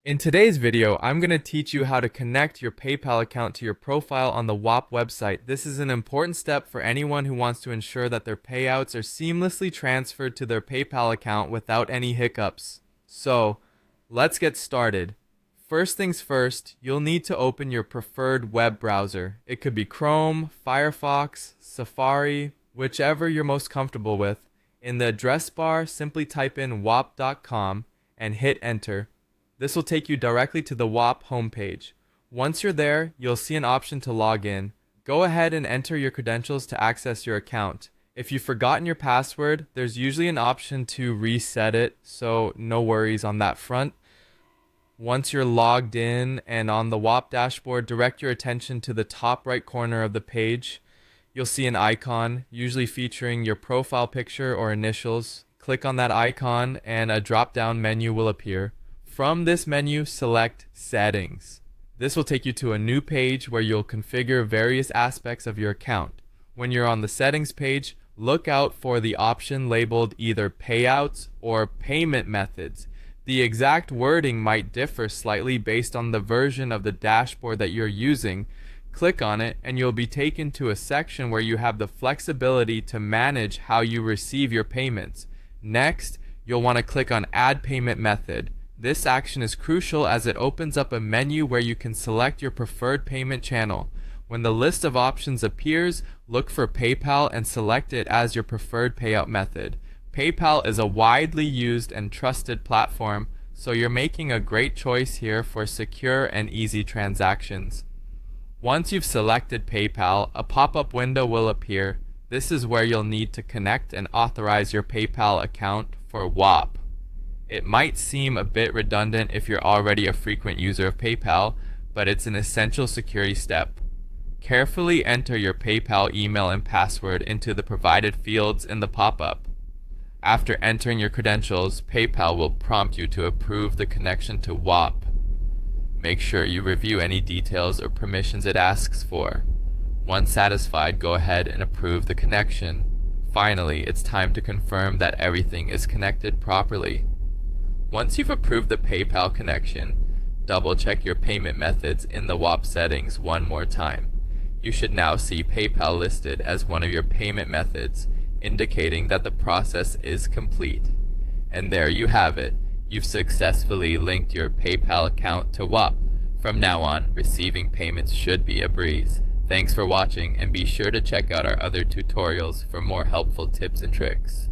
In today's video, I'm going to teach you how to connect your PayPal account to your profile on the Whop website. This is an important step for anyone who wants to ensure that their payouts are seamlessly transferred to their PayPal account without any hiccups. So, let's get started. First things first, you'll need to open your preferred web browser. It could be Chrome, Firefox, Safari, whichever you're most comfortable with. In the address bar, simply type in whop.com and hit enter. This will take you directly to the Whop homepage. Once you're there, you'll see an option to log in. Go ahead and enter your credentials to access your account. If you've forgotten your password, there's usually an option to reset it, so no worries on that front. Once you're logged in and on the Whop dashboard, direct your attention to the top right corner of the page. You'll see an icon, usually featuring your profile picture or initials. Click on that icon and a drop-down menu will appear. From this menu, select Settings. This will take you to a new page where you'll configure various aspects of your account. When you're on the Settings page, look out for the option labeled either Payouts or Payment Methods. The exact wording might differ slightly based on the version of the dashboard that you're using. Click on it and you'll be taken to a section where you have the flexibility to manage how you receive your payments. Next, you'll want to click on Add Payment Method. This action is crucial as it opens up a menu where you can select your preferred payment channel. When the list of options appears, look for PayPal and select it as your preferred payout method. PayPal is a widely used and trusted platform, so you're making a great choice here for secure and easy transactions. Once you've selected PayPal, a pop-up window will appear. This is where you'll need to connect and authorize your PayPal account for Whop. It might seem a bit redundant if you're already a frequent user of PayPal, but it's an essential security step. Carefully enter your PayPal email and password into the provided fields in the pop-up. After entering your credentials, PayPal will prompt you to approve the connection to Whop. Make sure you review any details or permissions it asks for. Once satisfied, go ahead and approve the connection. Finally, it's time to confirm that everything is connected properly. Once you've approved the PayPal connection, double-check your payment methods in the Whop settings one more time. You should now see PayPal listed as one of your payment methods, indicating that the process is complete. And there you have it. You've successfully linked your PayPal account to Whop. From now on, receiving payments should be a breeze. Thanks for watching, and be sure to check out our other tutorials for more helpful tips and tricks.